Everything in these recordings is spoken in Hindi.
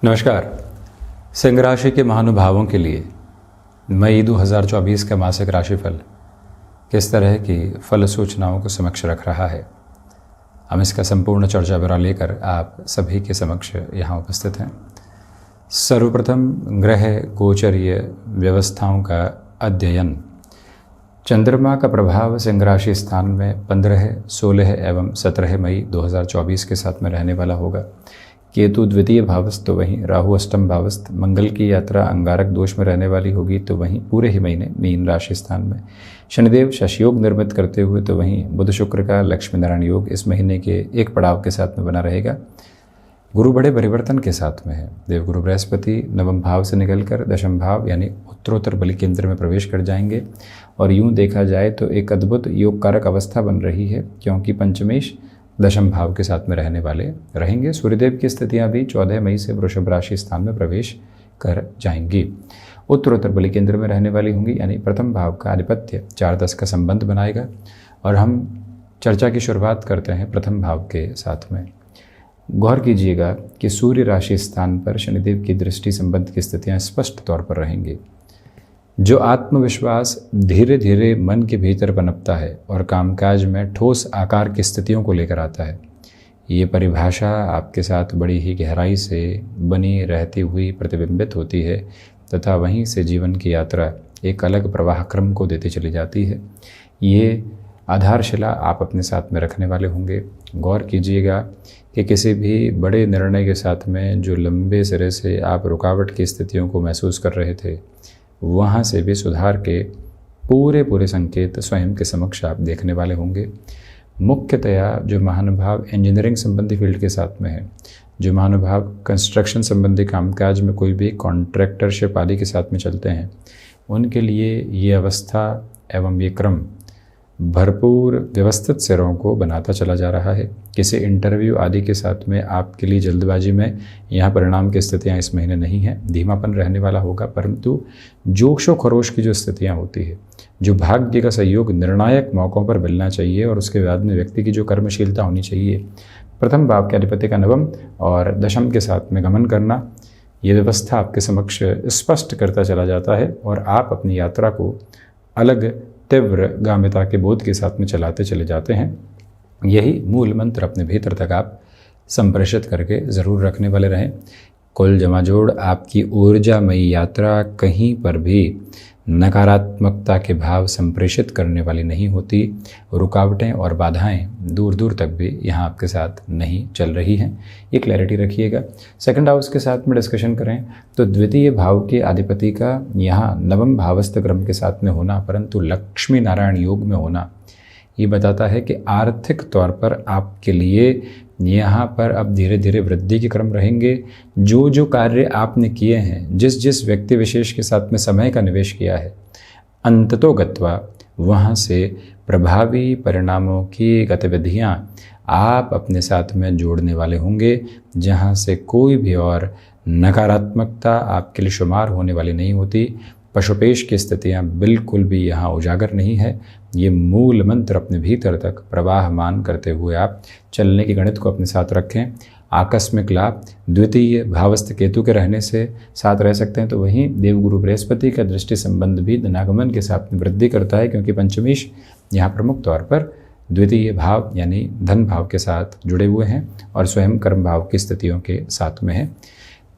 नमस्कार। सिंह राशि के महानुभावों के लिए मई 2024 का मासिक राशिफल किस तरह की फल सूचनाओं को समक्ष रख रहा है, हम इसका संपूर्ण चर्चा विवरण लेकर आप सभी के समक्ष यहाँ उपस्थित हैं। सर्वप्रथम ग्रह गोचरीय व्यवस्थाओं का अध्ययन। चंद्रमा का प्रभाव सिंह राशि स्थान में 15, 16 एवं 17 मई 2024 के साथ में रहने वाला होगा। केतु द्वितीय भावस्थ तो वहीं राहु अष्टम भावस्थ। मंगल की यात्रा अंगारक दोष में रहने वाली होगी तो वहीं पूरे ही महीने मीन राशि स्थान में। शनिदेव शशयोग निर्मित करते हुए तो वहीं बुध शुक्र का लक्ष्मी नारायण योग इस महीने के एक पड़ाव के साथ में बना रहेगा। गुरु बड़े परिवर्तन के साथ में है। देवगुरु बृहस्पति नवम भाव से निकलकर दशम भाव यानी उत्तरोत्तर बलि केंद्र में प्रवेश कर जाएंगे और यूं देखा जाए तो एक अद्भुत योग कारक अवस्था बन रही है, क्योंकि पंचमेश दशम भाव के साथ में रहने वाले रहेंगे। सूर्यदेव की स्थितियां भी 14 मई से वृषभ राशि स्थान में प्रवेश कर जाएंगी। उत्तरोत्तर बलि केंद्र में रहने वाली होंगी, यानी प्रथम भाव का आधिपत्य 4-10 का संबंध बनाएगा। और हम चर्चा की शुरुआत करते हैं प्रथम भाव के साथ में। गौर कीजिएगा कि सूर्य राशि स्थान पर शनिदेव की दृष्टि संबंध की स्थितियां स्पष्ट तौर पर रहेंगी। जो आत्मविश्वास धीरे धीरे मन के भीतर पनपता है और कामकाज में ठोस आकार की स्थितियों को लेकर आता है, ये परिभाषा आपके साथ बड़ी ही गहराई से बनी रहती हुई प्रतिबिंबित होती है तथा वहीं से जीवन की यात्रा एक अलग प्रवाह क्रम को देती चली जाती है। ये आधारशिला आप अपने साथ में रखने वाले होंगे। गौर कीजिएगा कि किसी भी बड़े निर्णय के साथ में जो लंबे सिरे से आप रुकावट की स्थितियों को महसूस कर रहे थे, वहाँ से भी सुधार के पूरे संकेत स्वयं के समक्ष आप देखने वाले होंगे। मुख्यतया जो महानुभाव इंजीनियरिंग संबंधी फील्ड के साथ में है, जो महानुभाव कंस्ट्रक्शन संबंधी कामकाज में कोई भी कॉन्ट्रैक्टरशिप आदि के साथ में चलते हैं, उनके लिए ये अवस्था एवं ये क्रम भरपूर व्यवस्थित सिरों को बनाता चला जा रहा है। किसी इंटरव्यू आदि के साथ में आपके लिए जल्दबाजी में यहाँ परिणाम की स्थितियाँ इस महीने नहीं हैं। धीमापन रहने वाला होगा, परंतु जोश व खरोश की जो स्थितियाँ होती है, जो भाग्य का सहयोग निर्णायक मौक़ों पर मिलना चाहिए और उसके बाद में व्यक्ति की जो कर्मशीलता होनी चाहिए, प्रथम भाव के अधिपति का नवम और दशम के साथ में गमन करना, ये व्यवस्था आपके समक्ष स्पष्ट करता चला जाता है और आप अपनी यात्रा को अलग तीव्र गाम्यता के बोध के साथ में चलाते चले जाते हैं। यही मूल मंत्र अपने भीतर तक आप संप्रेषित करके ज़रूर रखने वाले रहें। कुल जमाजोड़ आपकी ऊर्जामयी यात्रा कहीं पर भी नकारात्मकता के भाव संप्रेषित करने वाली नहीं होती। रुकावटें और बाधाएं दूर दूर तक भी यहाँ आपके साथ नहीं चल रही हैं, ये क्लैरिटी रखिएगा। सेकंड हाउस के साथ में डिस्कशन करें तो द्वितीय भाव के अधिपति का यहाँ नवम भावस्थ क्रम के साथ में होना, परंतु लक्ष्मी नारायण योग में होना, ये बताता है कि आर्थिक तौर पर आपके लिए यहाँ पर अब धीरे धीरे वृद्धि के क्रम रहेंगे। जो जो कार्य आपने किए हैं, जिस जिस व्यक्ति विशेष के साथ में समय का निवेश किया है, अंततो गत्वा वहाँ से प्रभावी परिणामों की गतिविधियाँ आप अपने साथ में जोड़ने वाले होंगे, जहाँ से कोई भी और नकारात्मकता आपके लिए शुमार होने वाली नहीं होती। पशुपेश की स्थितियाँ बिल्कुल भी यहाँ उजागर नहीं है। ये मूल मंत्र अपने भीतर तक प्रवाहमान करते हुए आप चलने की गणित को अपने साथ रखें। आकस्मिक लाभ द्वितीय भावस्थ केतु के रहने से साथ रह सकते हैं, तो वहीं देवगुरु बृहस्पति का दृष्टि संबंध भी धनागमन के साथ में वृद्धि करता है, क्योंकि पंचमेश यहाँ प्रमुख तौर पर द्वितीय भाव यानी धन भाव के साथ जुड़े हुए हैं और स्वयं कर्म भाव की स्थितियों के साथ में है।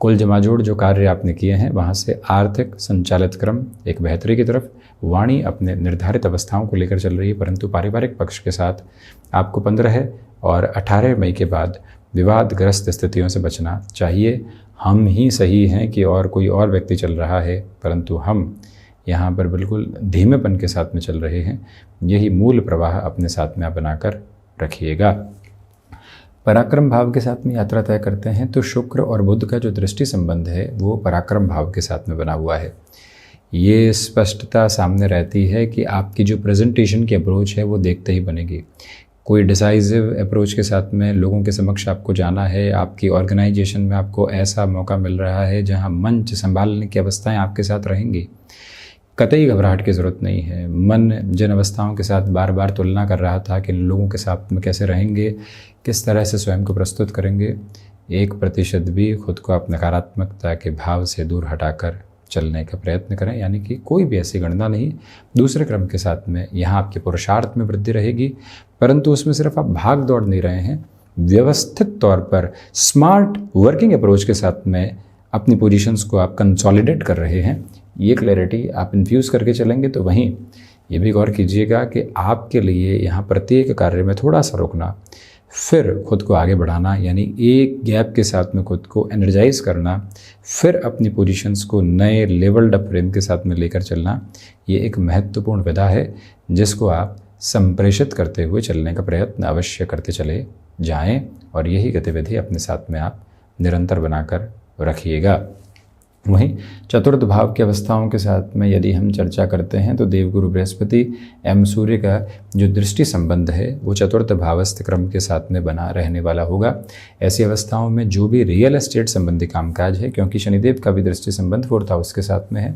कुल जमाजोड़ जो कार्य आपने किए हैं, वहाँ से आर्थिक संचालित क्रम एक बेहतरी की तरफ। वाणी अपने निर्धारित अवस्थाओं को लेकर चल रही है, परंतु पारिवारिक पक्ष के साथ आपको 15 और 18 मई के बाद विवादग्रस्त स्थितियों से बचना चाहिए। हम ही सही हैं कि और कोई और व्यक्ति चल रहा है, परंतु हम यहाँ पर बिल्कुल धीमेपन के साथ में चल रहे हैं। यही मूल प्रवाह अपने साथ में आप बनाकर रखिएगा। पराक्रम भाव के साथ में यात्रा तय करते हैं तो शुक्र और बुध का जो दृष्टि संबंध है वो पराक्रम भाव के साथ में बना हुआ है। ये स्पष्टता सामने रहती है कि आपकी जो प्रेजेंटेशन की अप्रोच है वो देखते ही बनेगी। कोई डिसाइसिव अप्रोच के साथ में लोगों के समक्ष आपको जाना है, आपकी ऑर्गेनाइजेशन में आपको ऐसा मौका मिल रहा है जहां मंच संभालने की अवस्थाएं आपके साथ रहेंगी। कतई घबराहट की ज़रूरत नहीं है। मन जिन अवस्थाओं के साथ बार बार तुलना कर रहा था कि लोगों के साथ में कैसे रहेंगे, किस तरह से स्वयं को प्रस्तुत करेंगे, 1% भी खुद को आप नकारात्मकता के भाव से दूर हटाकर चलने का प्रयत्न करें, यानी कि कोई भी ऐसी गणना नहीं। दूसरे क्रम के साथ में यहाँ आपके पुरुषार्थ में वृद्धि रहेगी, परंतु उसमें सिर्फ आप भाग दौड़ नहीं रहे हैं, व्यवस्थित तौर पर स्मार्ट वर्किंग अप्रोच के साथ में अपनी पोजीशंस को आप कंसोलिडेट कर रहे हैं। ये क्लैरिटी आप इन्फ्यूज़ करके चलेंगे तो वहीं ये भी गौर कीजिएगा कि आपके लिए यहाँ प्रत्येक कार्य में थोड़ा सा रुकना, फिर खुद को आगे बढ़ाना, यानी एक गैप के साथ में खुद को एनर्जाइज करना, फिर अपनी पोजीशंस को नए लेवल्ड अप फ्रेम के साथ में लेकर चलना, ये एक महत्वपूर्ण विधा है जिसको आप संप्रेषित करते हुए चलने का प्रयत्न अवश्य करते चले जाएं और यही गतिविधि अपने साथ में आप निरंतर बनाकर रखिएगा। वहीं चतुर्थ भाव की अवस्थाओं के साथ में यदि हम चर्चा करते हैं तो देवगुरु बृहस्पति एवं सूर्य का जो दृष्टि संबंध है वो चतुर्थ भावस्थ क्रम के साथ में बना रहने वाला होगा। ऐसी अवस्थाओं में जो भी रियल एस्टेट संबंधी कामकाज है, क्योंकि शनिदेव का भी दृष्टि संबंध 4th हाउस के साथ में है,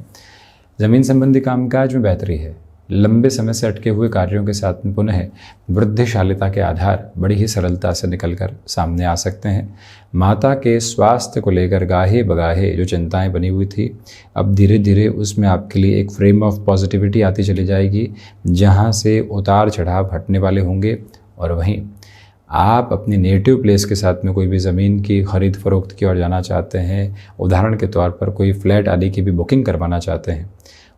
ज़मीन संबंधी कामकाज में बेहतरी है। लंबे समय से अटके हुए कार्यों के साथ में पुनः वृद्धिशालिता के आधार बड़ी ही सरलता से निकलकर सामने आ सकते हैं। माता के स्वास्थ्य को लेकर गाहे बगाहे जो चिंताएं बनी हुई थी, अब धीरे धीरे उसमें आपके लिए एक फ्रेम ऑफ पॉजिटिविटी आती चली जाएगी, जहां से उतार चढ़ाव हटने वाले होंगे। और वहीं आप अपनी नेटिव प्लेस के साथ में कोई भी ज़मीन की खरीद फरोख्त की ओर जाना चाहते हैं, उदाहरण के तौर पर कोई फ्लैट आदि की भी बुकिंग करवाना चाहते हैं,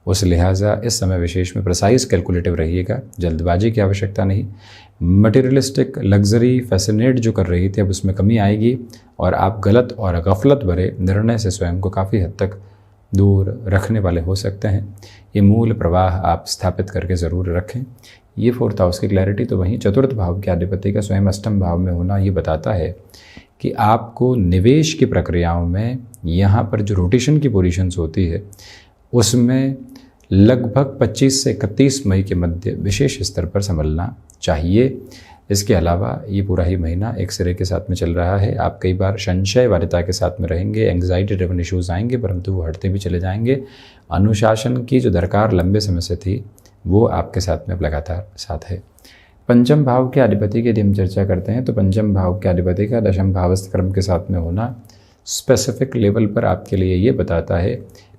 उस लिहाजा इस समय विशेष में प्रिसाइज कैलकुलेटिव रहिएगा, जल्दबाजी की आवश्यकता नहीं। मटेरियलिस्टिक लग्जरी फैसिनेट जो कर रही थी अब उसमें कमी आएगी और आप गलत और गफलत भरे निर्णय से स्वयं को काफ़ी हद तक दूर रखने वाले हो सकते हैं। ये मूल प्रवाह आप स्थापित करके ज़रूर रखें। ये 4th हाउस की क्लैरिटी। तो वहीं चतुर्थ भाव के अधिपति का स्वयं अष्टम भाव में होना ये बताता है कि आपको निवेश की प्रक्रियाओं में यहाँ पर जो रोटेशन की पोजीशंस होती है उसमें लगभग 25 से 31 मई के मध्य विशेष स्तर पर संभलना चाहिए। इसके अलावा ये पूरा ही महीना एक सिरे के साथ में चल रहा है। आप कई बार संशय वारिता के साथ में रहेंगे, एंग्जाइटी ड्रिवन इश्यूज़ आएंगे, परंतु वो हटते भी चले जाएंगे। अनुशासन की जो दरकार लंबे समय से थी वो आपके साथ में लगातार साथ है। पंचम भाव के अधिपति की यदि हम चर्चा करते हैं तो पंचम भाव के अधिपति का दशम भावस्थ क्रम के साथ में होना स्पेसिफिक लेवल पर आपके लिए ये बताता है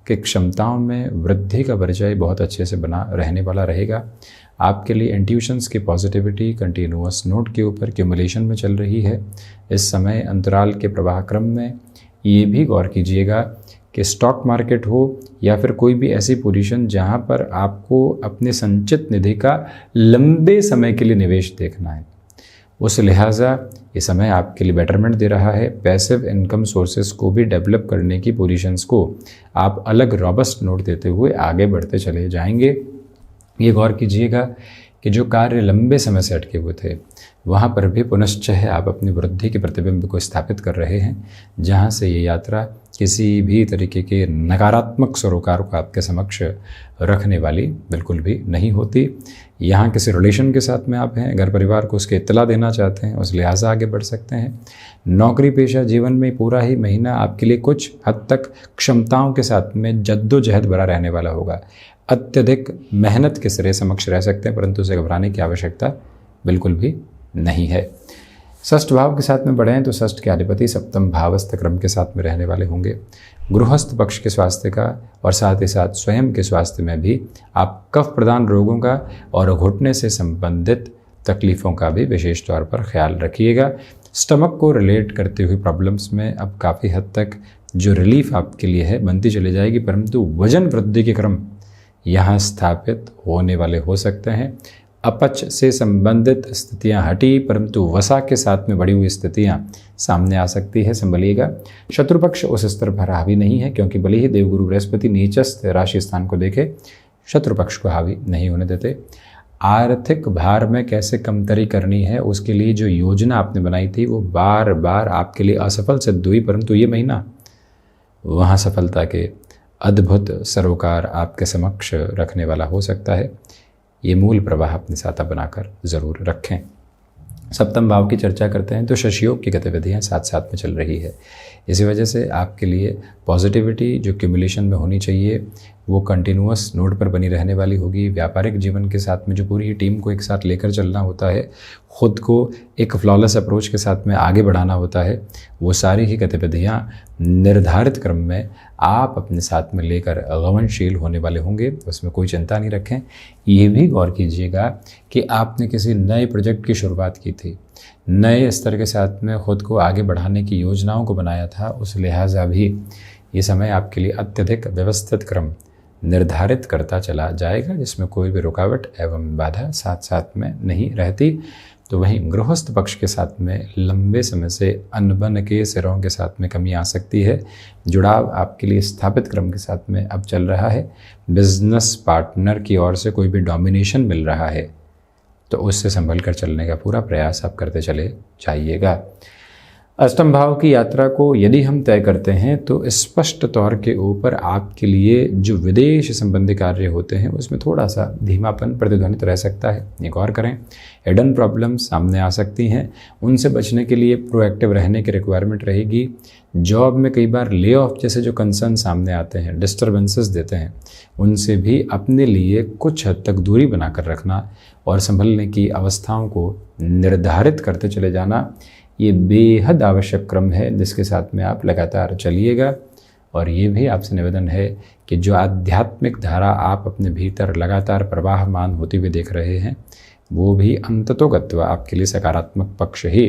कि क्षमताओं में वृद्धि का परिचय बहुत अच्छे से बना रहने वाला रहेगा। आपके लिए इंट्यूशंस की पॉजिटिविटी कंटिन्यूअस नोट के ऊपर क्यूमुलेशन में चल रही है। इस समय अंतराल के प्रवाह क्रम में ये भी गौर कीजिएगा कि स्टॉक मार्केट हो या फिर कोई भी ऐसी पोजीशन जहां पर आपको अपने संचित निधि का लंबे समय के लिए निवेश देखना है, उस लिहाजा ये समय आपके लिए बेटरमेंट दे रहा है। पैसिव इनकम सोर्सेज को भी डेवलप करने की पोजीशंस को आप अलग रॉबस्ट नोट देते हुए आगे बढ़ते चले जाएंगे। ये गौर कीजिएगा कि जो कार्य लंबे समय से अटके हुए थे वहाँ पर भी पुनश्चः आप अपनी वृद्धि के प्रतिबिंब को स्थापित कर रहे हैं, जहाँ से ये यात्रा किसी भी तरीके के नकारात्मक सरोकार को आपके समक्ष रखने वाली बिल्कुल भी नहीं होती। यहाँ किसी रिलेशन के साथ में आप हैं, घर परिवार को उसके इत्तला देना चाहते हैं, उस लिहाजा आगे बढ़ सकते हैं। नौकरी पेशा जीवन में पूरा ही महीना आपके लिए कुछ हद तक क्षमताओं के साथ में जद्दोजहद भरा रहने वाला होगा। अत्यधिक मेहनत के सिरे समक्ष रह सकते हैं, परंतु उसे घबराने की आवश्यकता बिल्कुल भी नहीं है। षष्ठ भाव के साथ में बढ़ें तो षष्ठ के अधिपति सप्तम भावस्थ क्रम के साथ में रहने वाले होंगे। गृहस्थ पक्ष के स्वास्थ्य का और साथ ही साथ स्वयं के स्वास्थ्य में भी आप कफ प्रदान रोगों का और घुटने से संबंधित तकलीफ़ों का भी विशेष तौर पर ख्याल रखिएगा। स्टमक को रिलेट करते हुए प्रॉब्लम्स में अब काफ़ी हद तक जो रिलीफ आपके लिए है बनती चली जाएगी, परंतु वजन वृद्धि के क्रम यहाँ स्थापित होने वाले हो सकते हैं। अपच से संबंधित स्थितियां हटी, परंतु वसा के साथ में बढ़ी हुई स्थितियां सामने आ सकती है, संभलिएगा। शत्रु पक्ष उस स्तर पर हावी नहीं है, क्योंकि भले ही देवगुरु बृहस्पति नीचस्थ राशि स्थान को देखे, शत्रु पक्ष को हावी नहीं होने देते। आर्थिक भार में कैसे कमतरी करनी है उसके लिए जो योजना आपने बनाई थी वो बार बार आपके लिए असफल सिद्ध हुई, परंतु ये महीना वहाँ सफलता के अद्भुत सरोकार आपके समक्ष रखने वाला हो सकता है। ये मूल प्रवाह अपने साथ बनाकर ज़रूर रखें। सप्तम भाव की चर्चा करते हैं तो शशि योग की गतिविधियाँ साथ साथ में चल रही है। इसी वजह से आपके लिए पॉजिटिविटी जो क्यूमुलेशन में होनी चाहिए वो कंटिन्यूअस नोट पर बनी रहने वाली होगी। व्यापारिक जीवन के साथ में जो पूरी टीम को एक साथ लेकर चलना होता है, ख़ुद को एक फ्लॉलेस अप्रोच के साथ में आगे बढ़ाना होता है, वो सारी ही गतिविधियाँ निर्धारित क्रम में आप अपने साथ में लेकर गमनशील होने वाले होंगे। उसमें कोई चिंता नहीं रखें। ये भी गौर कीजिएगा कि आपने किसी नए प्रोजेक्ट की शुरुआत की थी, नए स्तर के साथ में ख़ुद को आगे बढ़ाने की योजनाओं को बनाया था, उस लिहाजा भी ये समय आपके लिए अत्यधिक व्यवस्थित क्रम निर्धारित करता चला जाएगा, जिसमें कोई भी रुकावट एवं बाधा साथ साथ में नहीं रहती। तो वहीं गृहस्थ पक्ष के साथ में लंबे समय से अनबन के सिरों के साथ में कमी आ सकती है। जुड़ाव आपके लिए स्थापित क्रम के साथ में अब चल रहा है। बिजनेस पार्टनर की ओर से कोई भी डोमिनेशन मिल रहा है तो उससे संभल कर चलने का पूरा प्रयास आप करते चले जाइएगा। अष्टम भाव की यात्रा को यदि हम तय करते हैं तो स्पष्ट तौर के ऊपर आपके लिए जो विदेश संबंधी कार्य होते हैं उसमें थोड़ा सा धीमापन प्रतिध्वनित रह सकता है। ये गौर करें। हिडन प्रॉब्लम्स सामने आ सकती हैं, उनसे बचने के लिए प्रोएक्टिव रहने की रिक्वायरमेंट रहेगी। जॉब में कई बार ले ऑफ जैसे जो कंसर्न सामने आते हैं, डिस्टर्बेंसेस देते हैं, उनसे भी अपने लिए कुछ हद तक दूरी बनाकर रखना और संभलने की अवस्थाओं को निर्धारित करते चले जाना, ये बेहद आवश्यक क्रम है जिसके साथ में आप लगातार चलिएगा। और ये भी आपसे निवेदन है कि जो आध्यात्मिक धारा आप अपने भीतर लगातार प्रवाहमान होती हुई देख रहे हैं वो भी अंततोगत्वा आपके लिए सकारात्मक पक्ष ही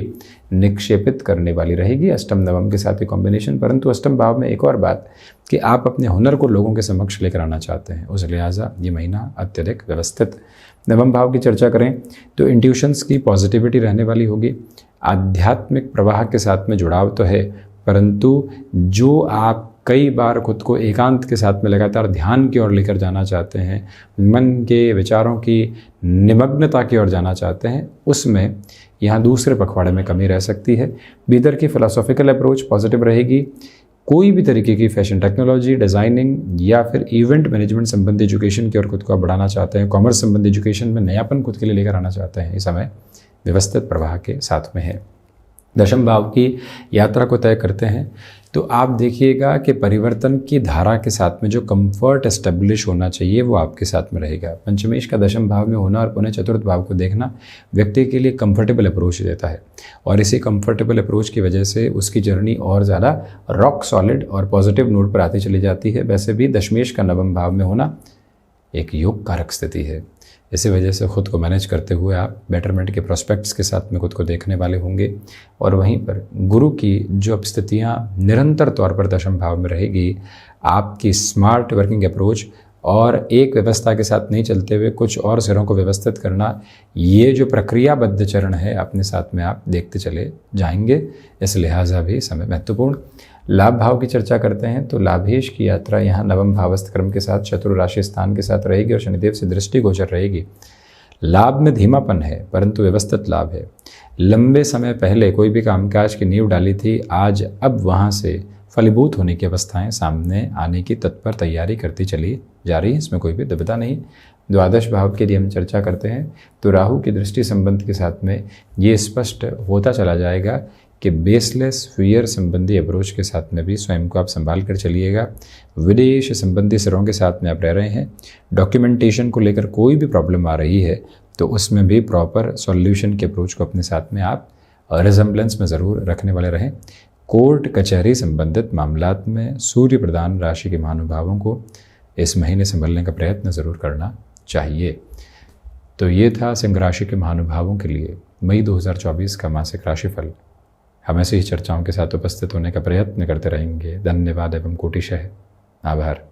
निक्षेपित करने वाली रहेगी। अष्टम नवम के साथ ही कॉम्बिनेशन। परंतु अष्टम भाव में एक और बात कि आप अपने हुनर को लोगों के समक्ष लेकर आना चाहते हैं, उस लिहाजा ये महीना अत्यधिक व्यवस्थित। नवम भाव की चर्चा करें तो इंट्यूशंस की पॉजिटिविटी रहने वाली होगी। आध्यात्मिक प्रवाह के साथ में जुड़ाव तो है, परंतु जो आप कई बार खुद को एकांत के साथ में लगातार ध्यान की ओर लेकर जाना चाहते हैं, मन के विचारों की निमग्नता की ओर जाना चाहते हैं, उसमें यहाँ दूसरे पखवाड़े में कमी रह सकती है। भीतर की फिलोसॉफिकल अप्रोच पॉजिटिव रहेगी। कोई भी तरीके की फैशन टेक्नोलॉजी, डिज़ाइनिंग या फिर इवेंट मैनेजमेंट संबंधी एजुकेशन की ओर खुद को बढ़ाना चाहते हैं, कॉमर्स संबंधी एजुकेशन में नयापन खुद के लिए लेकर आना चाहते हैं, इस समय व्यवस्थित प्रवाह के साथ में है। दशम भाव की यात्रा को तय करते हैं तो आप देखिएगा कि परिवर्तन की धारा के साथ में जो कंफर्ट एस्टेब्लिश होना चाहिए वो आपके साथ में रहेगा। पंचमेश का दशम भाव में होना और पुनः चतुर्थ भाव को देखना व्यक्ति के लिए कंफर्टेबल अप्रोच देता है और इसी कंफर्टेबल अप्रोच की वजह से उसकी जर्नी और ज़्यादा रॉक सॉलिड और पॉजिटिव नोट पर आती चली जाती है। वैसे भी दशमेश का नवम भाव में होना एक योग कारक स्थिति है। इसी वजह से ख़ुद को मैनेज करते हुए आप बेटरमेंट के प्रोस्पेक्ट्स के साथ में खुद को देखने वाले होंगे। और वहीं पर गुरु की जो अब स्थितियाँ निरंतर तौर पर दशम भाव में रहेगी, आपकी स्मार्ट वर्किंग अप्रोच और एक व्यवस्था के साथ नहीं चलते हुए कुछ और सिरों को व्यवस्थित करना, ये जो प्रक्रियाबद्ध चरण है अपने साथ में आप देखते चले जाएंगे। इस लिहाजा भी समय महत्वपूर्ण। लाभ भाव की चर्चा करते हैं तो लाभेश की यात्रा यहाँ नवम भावस्थ क्रम के साथ चतुर राशि स्थान के साथ रहेगी और शनिदेव से दृष्टि गोचर रहेगी। लाभ में धीमापन है परंतु व्यवस्थित लाभ है। लंबे समय पहले कोई भी कामकाज की नींव डाली थी, आज अब वहाँ से फलीभूत होने की अवस्थाएं सामने आने की तत्पर तैयारी करती चली जा रही है, इसमें कोई भी दुविधा नहीं। द्वादश भाव के लिए हम चर्चा करते हैं तो राहु की दृष्टि संबंध के साथ में ये स्पष्ट होता चला जाएगा कि बेसलेस फियर संबंधी अप्रोच के साथ में भी स्वयं को आप संभाल कर चलिएगा। विदेश संबंधी सिरों के साथ में आप रह रहे हैं, डॉक्यूमेंटेशन को लेकर कोई भी प्रॉब्लम आ रही है तो उसमें भी प्रॉपर सॉल्यूशन के अप्रोच को अपने साथ में आप रिजेम्बलेंस में ज़रूर रखने वाले रहें। कोर्ट कचहरी संबंधित मामलात में सूर्य प्रधान राशि के महानुभावों को इस महीने संभलने का प्रयत्न ज़रूर करना चाहिए। तो ये था सिंह राशि के महानुभावों के लिए मई 2024 का मासिक राशिफल। हम ऐसी ही चर्चाओं के साथ उपस्थित होने का प्रयत्न करते रहेंगे। धन्यवाद एवं कोटिशः आभार।